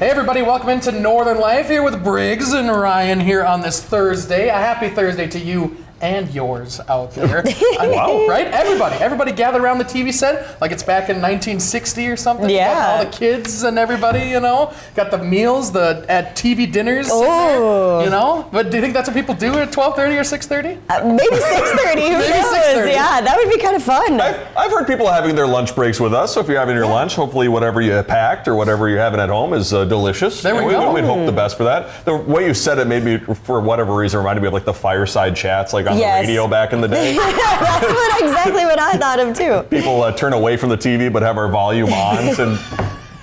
Hey everybody, welcome into Northern Life here with Briggs and Ryan here on this Thursday. A happy Thursday to you and yours out there. Wow. Right? Everybody gathered around the TV set like it's back in 1960 or something. Yeah. Got all the kids and everybody, got the meals, at TV dinners. Oh. But do you think that's what people do at 12:30 or 6:30? Maybe 6:30. Who knows? 6:30. Yeah, that would be kind of fun. I've heard people having their lunch breaks with us, so if you're having your lunch, hopefully whatever you packed or whatever you're having at home is delicious. There we go. We'd hope the best for that. The way you said it made me, for whatever reason, reminded me of like the fireside chats like on the radio back in the day. That's exactly what I thought of too. People turn away from the TV but have our volume on to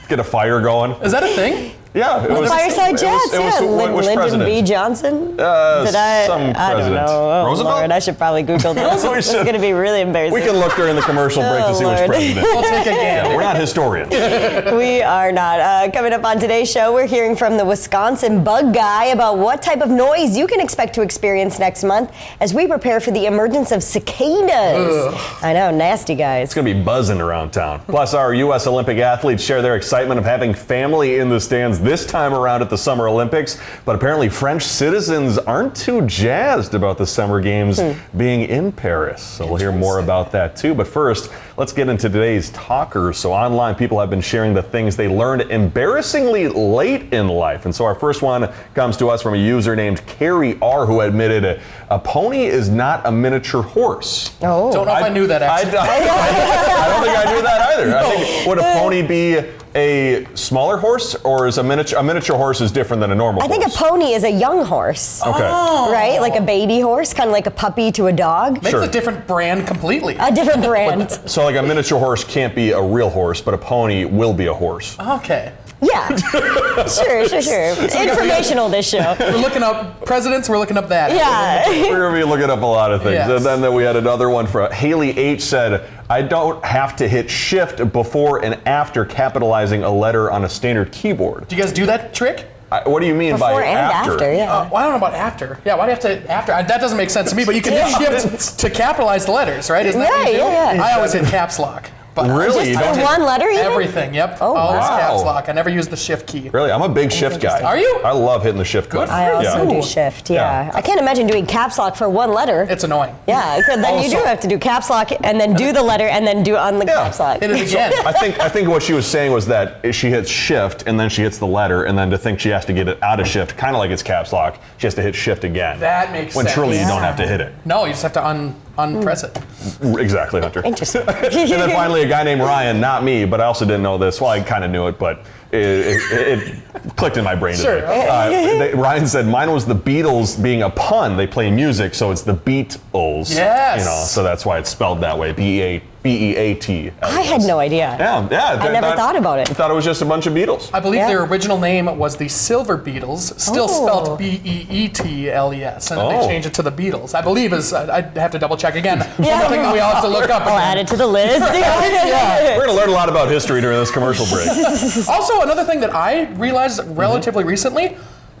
get a fire going. Is that a thing? Yeah, it was fireside chats. Which Lyndon president? B. Johnson. Some president. I don't know. Oh, Roosevelt? Lord, I should probably Google this. It's going to be really embarrassing. We can look during the commercial break to see which president. We'll take a gander. We're not historians. We are not. Coming up on today's show, we're hearing from the Wisconsin bug guy about what type of noise you can expect to experience next month as we prepare for the emergence of cicadas. Ugh. I know, nasty guys. It's going to be buzzing around town. Plus, our U.S. Olympic athletes share their excitement of having family in the stands this time around at the Summer Olympics. But apparently, French citizens aren't too jazzed about the Summer Games being in Paris. So we'll hear more about that too. But first, let's get into today's talkers. So online, people have been sharing the things they learned embarrassingly late in life. And so our first one comes to us from a user named Carrie R, who admitted a pony is not a miniature horse. Oh. Don't know if I knew that, actually. I don't think I knew that either. I think, would a pony be a smaller horse, or is a miniature horse is different than a normal horse? I think a pony is a young horse. Okay. Right? Like a baby horse, kind of like a puppy to a dog. Makes a different brand completely. A different brand. So like a miniature horse can't be a real horse, but a pony will be a horse. Okay. Yeah. Sure. Informational, this show. We're looking up presidents, we're looking up that. Yeah. We're going to be looking up a lot of things. Yes. And then we had another one for Haley H said, I don't have to hit shift before and after capitalizing a letter on a standard keyboard. Do you guys do that trick? What do you mean Before by and after, yeah. Well, I don't know about after. Yeah, why do you have to after? That doesn't make sense to me, but you can hit shift to capitalize the letters, right? Isn't that what you do? Yeah. I always hit caps lock. But Really? You Just don't for one letter even? everything, yep. Oh, Always wow. caps lock. I never use the shift key. Really? I'm a big shift guy. Are you? I love hitting the shift button. I also Yeah. do shift, Yeah. I can't imagine doing caps lock for one letter. It's annoying. Yeah, because then you do have to do caps lock and then do the letter and then do on the caps lock. Hit it again. I think what she was saying was that she hits shift and then she hits the letter, and then to think she has to get it out of shift, kind of like it's caps lock, she has to hit shift again. That makes when sense. truly you don't have to hit it. No, you just have to unpress it. Exactly, Hunter. Interesting. And then finally, a guy named Ryan, not me, but I also didn't know this. Well, I kind of knew it, but it clicked in my brain Sure. today. Ryan said mine was the Beatles being a pun. They play music, so it's the Beatles. Yes. So that's why it's spelled that way. B-E-A-T. I had no idea. Yeah. I never thought about it. I thought it was just a bunch of Beatles. I believe their original name was the Silver Beatles, still spelled B-E-E-T-L-E-S, and then they changed it to the Beatles. I believe I'd have to double check again. One more thing that we all have to look up. I'll add it to the list. We're going to learn a lot about history during this commercial break. Also, another thing that I realized relatively recently,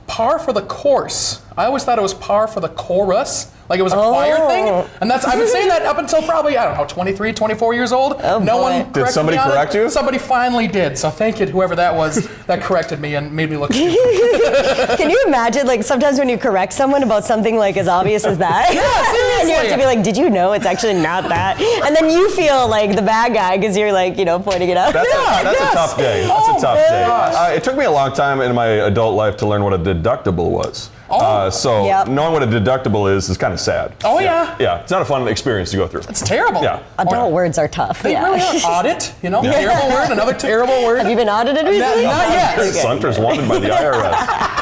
par for the course. I always thought it was par for the chorus, like it was a choir thing. And I've been saying that up until probably, 23, 24 years old. No one corrected Did somebody me on correct it. you? Somebody finally did. So thank you to whoever that was that corrected me and made me look stupid. Can you imagine, like, sometimes when you correct someone about something like as obvious as that? Yeah, and you have to be like, did you know it's actually not that? And then you feel like the bad guy because you're like, pointing it out. That's a tough day. That's a tough day. It took me a long time in my adult life to learn what a deductible was. Knowing what a deductible is kind of sad. Oh, yeah. Yeah, it's not a fun experience to go through. It's terrible. Yeah. Adult words are tough. They really are. Audit, terrible word, another terrible word. Have you been audited recently? Not yet. Hunter's wanted by the IRS.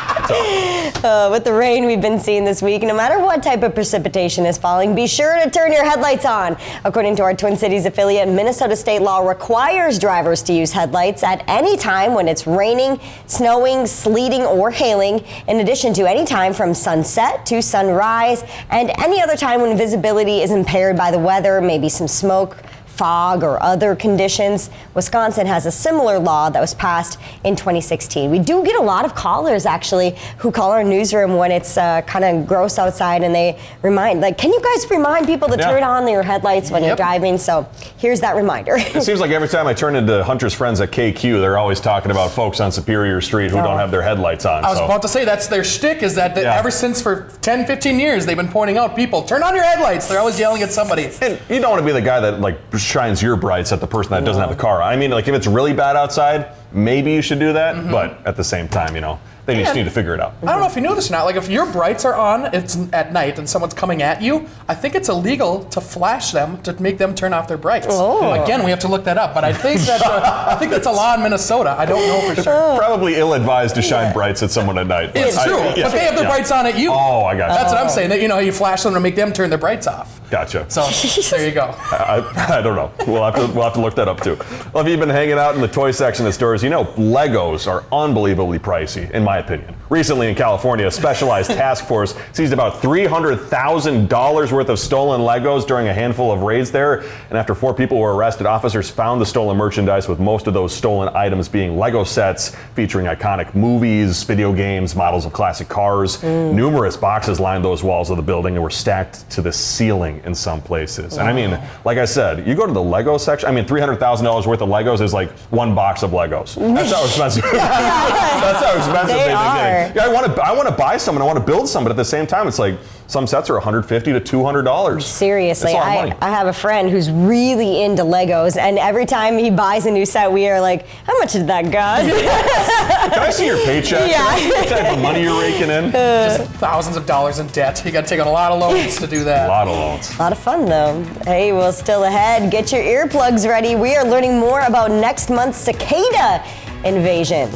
With the rain we've been seeing this week, no matter what type of precipitation is falling, be sure to turn your headlights on. According to our Twin Cities affiliate, Minnesota state law requires drivers to use headlights at any time when it's raining, snowing, sleeting, or hailing, in addition to any time from sunset to sunrise, and any other time when visibility is impaired by the weather, maybe some smoke, fog or other conditions. Wisconsin has a similar law that was passed in 2016. We do get a lot of callers actually who call our newsroom when it's kind of gross outside, and they remind, like, can you guys remind people to turn on their headlights when you're driving? So here's that reminder. It seems like every time I turn into Hunter's friends at KQ, they're always talking about folks on Superior Street who don't have their headlights on. I was about to say, that's their shtick, is that ever since for 10, 15 years, they've been pointing out, people, turn on your headlights. They're always yelling at somebody. And you don't want to be the guy that like shines your brights at the person that doesn't have the car. I mean, like if it's really bad outside, maybe you should do that. But at the same time, you know, they just need to figure it out. I don't know if you knew this or not. Like, if your brights are on, it's at night, and someone's coming at you, I think it's illegal to flash them to make them turn off their brights. Again, we have to look that up. But I think that's a law in Minnesota. I don't know for sure. Probably ill-advised to shine brights at someone at night. It's true, but they have their brights on at you. Oh, I got you. That's what I'm saying. That, you know, you flash them to make them turn their brights off. Gotcha. So there you go. I don't know. We'll have to look that up too. Well, if you've been hanging out in the toy section of stores, you know Legos are unbelievably pricey, in my opinion. Recently in California, a specialized task force seized about $300,000 worth of stolen Legos during a handful of raids there. And after 4 people were arrested, officers found the stolen merchandise, with most of those stolen items being Lego sets featuring iconic movies, video games, models of classic cars. Numerous boxes lined those walls of the building and were stacked to the ceiling in some places. And I mean, like I said, you go to the Lego section, I mean, $300,000 worth of Legos is like 1 box of Legos. That's how expensive. That's how expensive they've been getting. Yeah, I want to buy some and I want to build some, but at the same time, it's like some sets are $150 to $200. Seriously, That's a lot of money. I have a friend who's really into Legos, and every time he buys a new set, we are like, how much did that cost? Can I see your paycheck? Yeah. What type of money you're raking in? Just thousands of dollars in debt. You got to take on a lot of loans to do that. A lot of loans. A lot of fun, though. Hey, well, still ahead. Get your earplugs ready. We are learning more about next month's cicada invasion.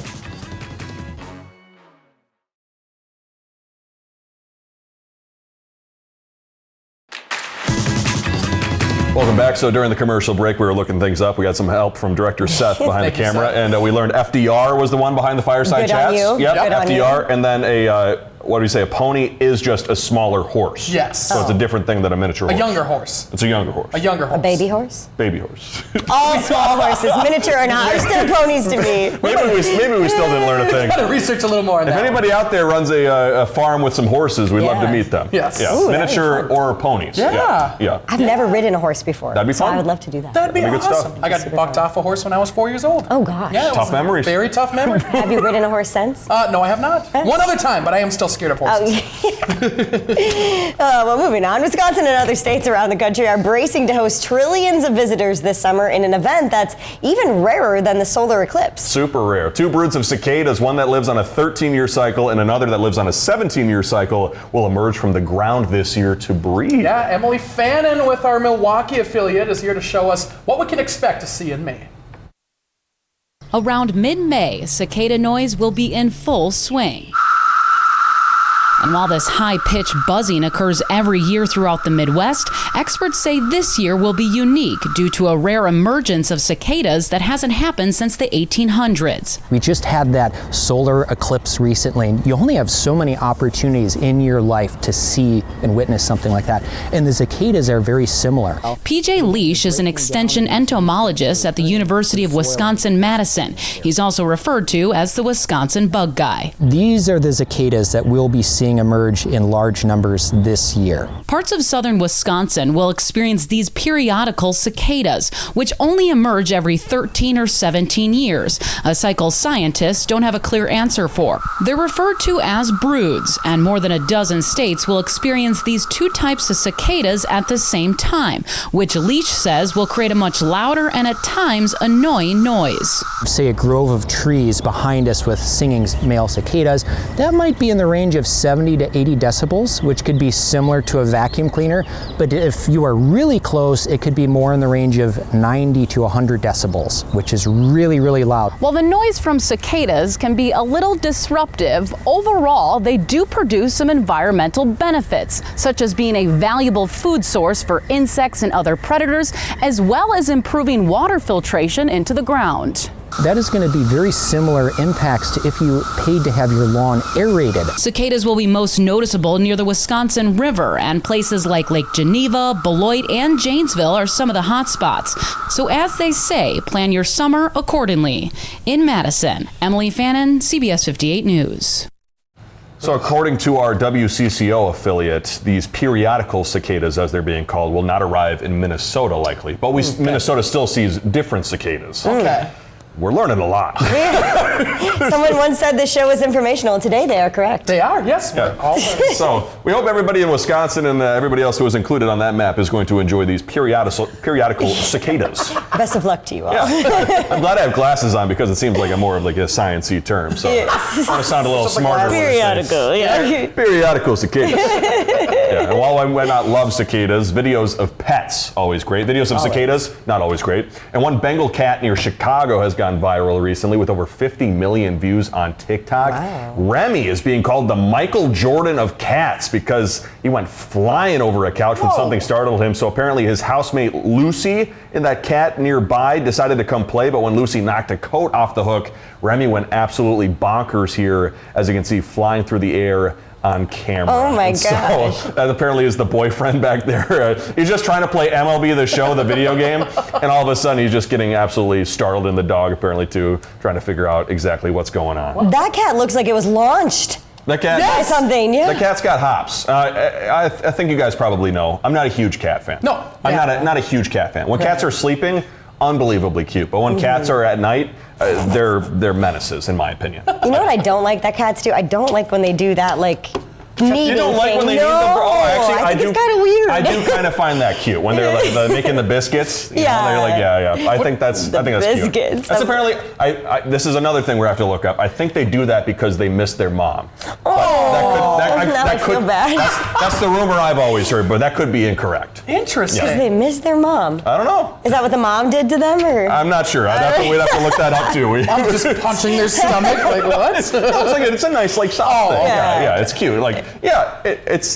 Welcome back. So during the commercial break, we were looking things up. We got some help from director Seth behind the Thank you, camera, Seth. and we learned FDR was the one behind the fireside Good chats. on you. Yep, Good on FDR, and then what do we say? A pony is just a smaller horse. Yes. So it's a different thing than a miniature horse. A younger horse. It's a younger horse. A younger horse. A baby horse? Baby horse. All small horses, miniature or not, are still ponies to me. maybe we still didn't learn a thing. Got to research a little more on If that. anybody out there runs a farm with some horses, we'd love to meet them. Yes. Yeah. Ooh, Miniature or ponies. Yeah. I've never ridden a horse before. That'd be so fun. I would love to do that. That'd be That'd be good awesome. stuff. I got bucked off a horse when I was 4 years old. Oh, gosh. Yeah, it Tough was memories. Very tough memory. Have you ridden a horse since? No, I have not. One other time, but I am still scared of horses. Well, moving on. Wisconsin and other states around the country are bracing to host trillions of visitors this summer in an event that's even rarer than the solar eclipse. Super rare. 2 broods of cicadas, one that lives on a 13-year cycle and another that lives on a 17-year cycle, will emerge from the ground this year to breed. Yeah, Emily Fannin with our Milwaukee affiliate is here to show us what we can expect to see in May. Around mid-May, cicada noise will be in full swing. And while this high-pitched buzzing occurs every year throughout the Midwest, experts say this year will be unique due to a rare emergence of cicadas that hasn't happened since the 1800s. We just had that solar eclipse recently, and you only have so many opportunities in your life to see and witness something like that. And the cicadas are very similar. PJ Leash is an extension entomologist at the University of Wisconsin-Madison. He's also referred to as the Wisconsin bug guy. These are the cicadas that we'll be seeing emerge in large numbers this year. Parts of southern Wisconsin will experience these periodical cicadas, which only emerge every 13 or 17 years, a cycle scientists don't have a clear answer for. They're referred to as broods, and more than a dozen states will experience these 2 types of cicadas at the same time, which Leach says will create a much louder and at times annoying noise. Say a grove of trees behind us with singing male cicadas, that might be in the range of 70 to 80 decibels, which could be similar to a vacuum cleaner. But if you are really close, it could be more in the range of 90 to 100 decibels, which is really, really loud. While the noise from cicadas can be a little disruptive, overall they do produce some environmental benefits, such as being a valuable food source for insects and other predators, as well as improving water filtration into the ground. that is going to be very similar impacts to if you paid to have your lawn aerated. Cicadas will be most noticeable near the Wisconsin River, and places like Lake Geneva, Beloit, and Janesville are some of the hot spots. So as they say, plan your summer accordingly. In Madison, Emily Fannin, CBS 58 News. So according to our WCCO affiliate, these periodical cicadas, as they're being called, will not arrive in Minnesota likely. But Minnesota still sees different cicadas. Okay. We're learning a lot. Someone once said this show was informational. Today they are correct. They are, yes. Yeah. So we hope everybody in Wisconsin and everybody else who was included on that map is going to enjoy these periodical cicadas. Best of luck to you all. Yeah. I'm glad I have glasses on because it seems like I'm more of like a science-y term. So I want to sound a little smarter. Periodical, yeah. Periodical cicadas. Yeah. And while I might not love cicadas, videos of pets, always great. Videos of cicadas, not always great. And one Bengal cat near Chicago has gone viral recently with over 50 million views on TikTok. Wow. Remy is being called the Michael Jordan of cats because he went flying over a couch when something startled him. So apparently his housemate Lucy and that cat nearby decided to come play, but when Lucy knocked a coat off the hook, Remy went absolutely bonkers here, as you can see, flying through the air on camera. Oh my gosh. So that apparently is the boyfriend back there. He's just trying to play MLB The Show, the video game, and all of a sudden he's just getting absolutely startled, and the dog apparently too, trying to figure out exactly what's going on. That cat looks like it was launched. The cat, by something, yeah. The cat's got hops. I think you guys probably know. I'm not a huge cat fan. No. I'm not a huge cat fan. When cats are sleeping, unbelievably cute. But when cats are at night, they're menaces, in my opinion. You know what I don't like that cats do? I don't like when they do that, like, kneading You don't like thing. when they no, knead the actually, I think it's kind of weird. I do kind of find that cute when they're like making the biscuits. You know, they're like, yeah. I think that's cute. Biscuits. That's apparently. This is another thing we have to look up. I think they do that because they miss their mom. I feel bad. That's the rumor I've always heard, but that could be incorrect. Interesting. Because they miss their mom. I don't know. Is that what the mom did to them, or? I'm not sure. We'd have to look that up too. I'm just punching their stomach. Like, what? It's a nice, like, soft thing. yeah. Yeah, it's cute. Like, it's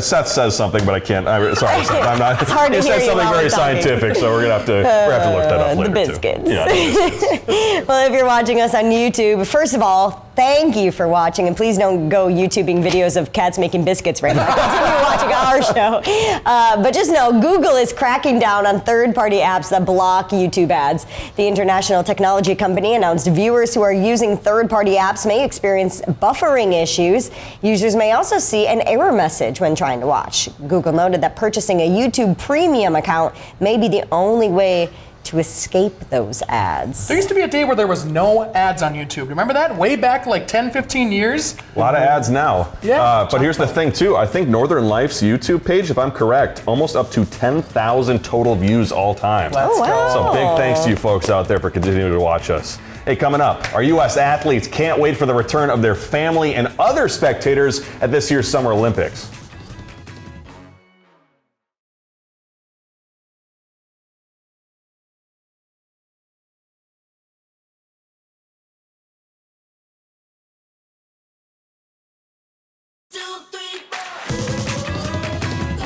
Seth says something, but I can't. Sorry, Seth, I'm not. It's hard to He hear said you something while very we're talking. scientific, so we're gonna have to look that up later. The biscuits. Too. Yeah, the biscuits. Well, if you're watching us on YouTube, first of all, thank you for watching, and please don't go YouTubing videos of cats making biscuits right now. Continue watching our show. But just know, Google is cracking down on third-party apps that block YouTube ads. The international technology company announced viewers who are using third-party apps may experience buffering issues. Users may also see an error message when trying to watch. Google noted that purchasing a YouTube Premium account may be the only way to escape those ads. There used to be a day where there was no ads on YouTube. Remember that? Way back like 10, 15 years? A lot of ads now. Yeah. But here's the thing, too. I think Northern Life's YouTube page, if I'm correct, almost up to 10,000 total views all time. Let's go. So big thanks to you folks out there for continuing to watch us. Hey, coming up, our U.S. athletes can't wait for the return of their family and other spectators at this year's Summer Olympics.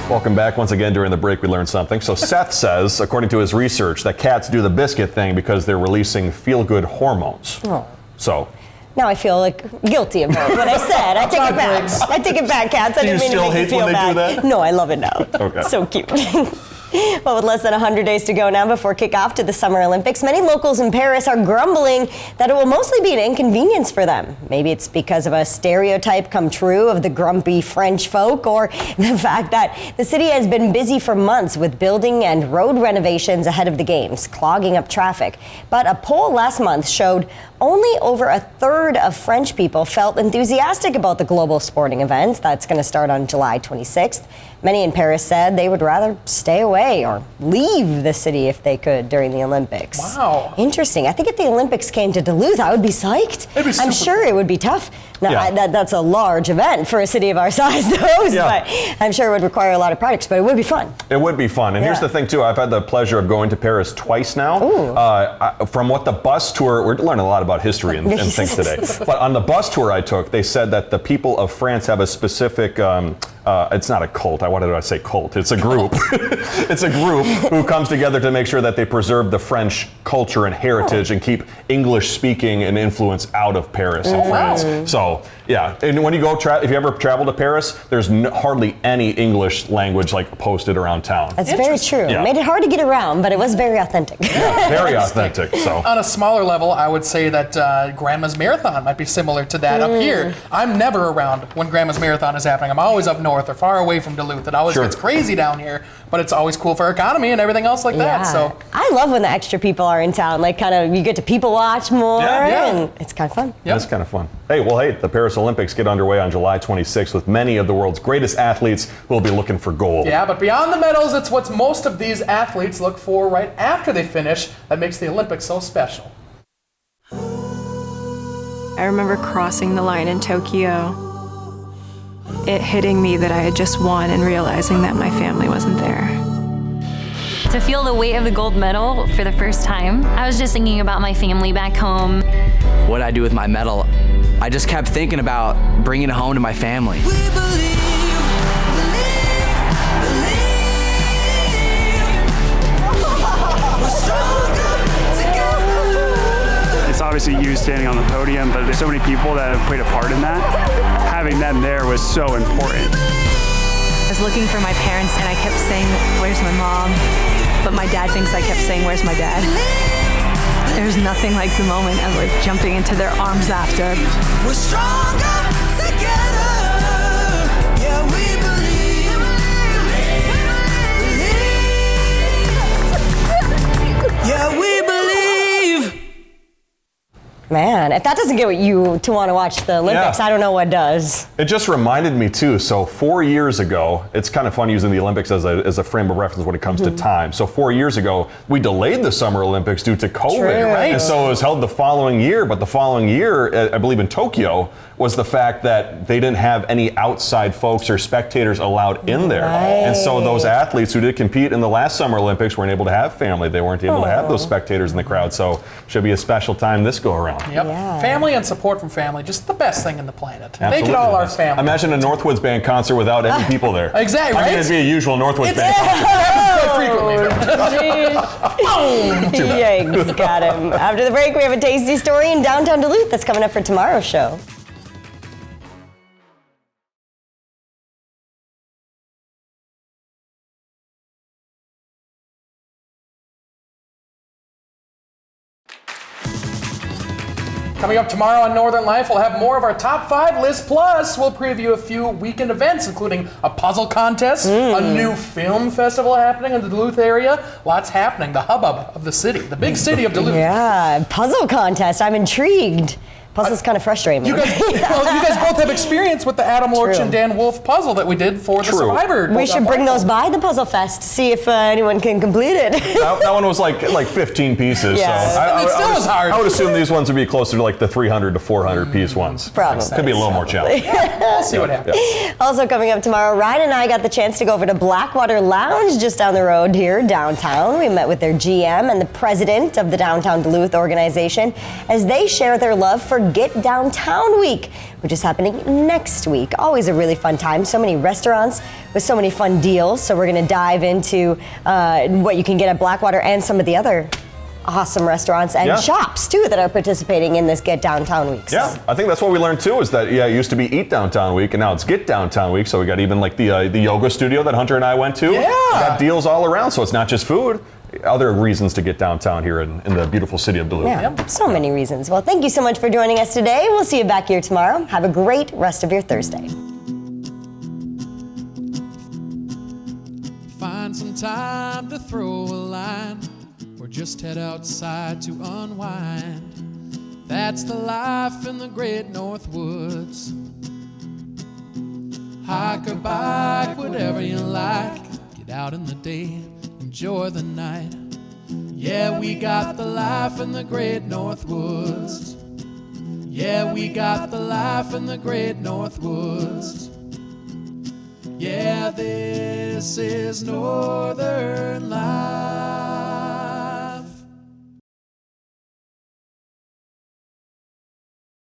Welcome back. Once again, during the break, we learned something. So Seth says, according to his research, that cats do the biscuit thing because they're releasing feel-good hormones. Oh. So. Now I feel like guilty about what I said. I take it back. I take it back, cats. I Do you didn't mean still to make hate you feel when they do bad. that? No, I love it now. Okay. So cute. Well, with less than 100 days to go now before kickoff to the Summer Olympics, many locals in Paris are grumbling that it will mostly be an inconvenience for them. Maybe it's because of a stereotype come true of the grumpy French folk, or the fact that the city has been busy for months with building and road renovations ahead of the games, clogging up traffic. But a poll last month showed only over a third of French people felt enthusiastic about the global sporting event that's going to start on July 26th. Many in Paris said they would rather stay away or leave the city if they could during the Olympics. Wow. Interesting. I think if the Olympics came to Duluth, I would be psyched. It'd be I'm super sure it would be tough. Now, Yeah. that's a large event for a city of our size to host, Yeah. but I'm sure it would require a lot of products, but it would be fun. It would be fun. And here's Yeah. the thing, too. I've had the pleasure of going to Paris twice now. From what the bus tour, we're learning a lot about history and things today. But on the bus tour I took, they said that the people of France have a specific it's not a cult. Why did I say cult? It's a group. It's a group who comes together to make sure that they preserve the French culture and heritage and keep English speaking and influence out of Paris and France. So yeah, and when you go, if you ever travel to Paris, there's hardly any English language like posted around town. That's very true. Yeah. Made it hard to get around, but it was very authentic. Yeah, very authentic. So on a smaller level, I would say that Grandma's Marathon might be similar to that up here. I'm never around when Grandma's Marathon is happening. I'm always up north or far away from Duluth. It always gets crazy down here, but it's always cool for our economy and everything else like that. So I love when the extra people are in town. Like, kind of, you get to people watch more, and it's kind of fun. It's kind of fun. Hey, the Paris Olympics get underway on July 26th with many of the world's greatest athletes who will be looking for gold. Yeah, but beyond the medals, it's what most of these athletes look for right after they finish that makes the Olympics so special. I remember crossing the line in Tokyo, it hitting me that I had just won and realizing that my family wasn't there. To feel the weight of the gold medal for the first time, I was just thinking about my family back home. What I do with my medal, I just kept thinking about bringing it home to my family. It's obviously you standing on the podium, but there's so many people that have played a part in that. Having them there was so important. I was looking for my parents and I kept saying, "Where's my mom?" But my dad thinks I kept saying, "Where's my dad?" There's nothing like the moment of like jumping into their arms after. We're stronger together. Yeah, we believe. Yeah, we believe. Man, if that doesn't get you to want to watch the Olympics, I don't know what does. It just reminded me too, so 4 years ago, it's kind of fun using the Olympics as a frame of reference when it comes to time. So 4 years ago, we delayed the Summer Olympics due to COVID. True. And so it was held the following year, but the following year, I believe in Tokyo, was the fact that they didn't have any outside folks or spectators allowed in there. And so those athletes who did compete in the last Summer Olympics weren't able to have family. They weren't able to have those spectators in the crowd. So should be a special time this go around. Yep. Yeah. Family and support from family, just the best thing in the planet. Absolutely. Make it all our family. Imagine a Northwoods Band concert without any people there. Exactly, right? I mean, it'd be a usual Northwoods Band concert. Quite frequently. Yikes, got him. After the break, we have a tasty story in downtown Duluth that's coming up for tomorrow's show. Coming up tomorrow on Northern Life, we'll have more of our top 5 list. Plus, we'll preview a few weekend events, including a puzzle contest, a new film festival happening in the Duluth area. Lots happening. The hubbub of the city, the big city of Duluth. Yeah, puzzle contest. I'm intrigued. Puzzles kind of frustrate me. You guys both have experience with the Adam Lorch and Dan Wolf puzzle that we did for the Survivor. We should bring those by the Puzzle Fest, see if anyone can complete it. that one was like 15 pieces. Yes. So it still was hard. I would assume these ones would be closer to like the 300 to 400 piece ones. Probably. Could be a little more challenging. We'll see what happens. Also coming up tomorrow, Ryan and I got the chance to go over to Blackwater Lounge just down the road here downtown. We met with their GM and the president of the Downtown Duluth organization as they share their love for Get Downtown Week, which is happening next week. Always a really fun time. So many restaurants with so many fun deals. So we're going to dive into what you can get at Blackwater and some of the other awesome restaurants and shops too that are participating in this Get Downtown Week. Yeah, I think that's what we learned too, is that it used to be Eat Downtown Week and now it's Get Downtown Week. So we got even like the yoga studio that Hunter and I went to. Yeah. We got deals all around, so it's not just food. Other reasons to get downtown here in the beautiful city of Duluth. Yeah, so many reasons. Well, thank you so much for joining us today. We'll see you back here tomorrow. Have a great rest of your Thursday. Find some time to throw a line or just head outside to unwind. That's the life in the great North Woods. Hike or bike, whatever you like. Get out in the day, enjoy the night. Yeah, we got the life in the great North Woods. Yeah, we got the life in the great North Woods. Yeah, this is Northern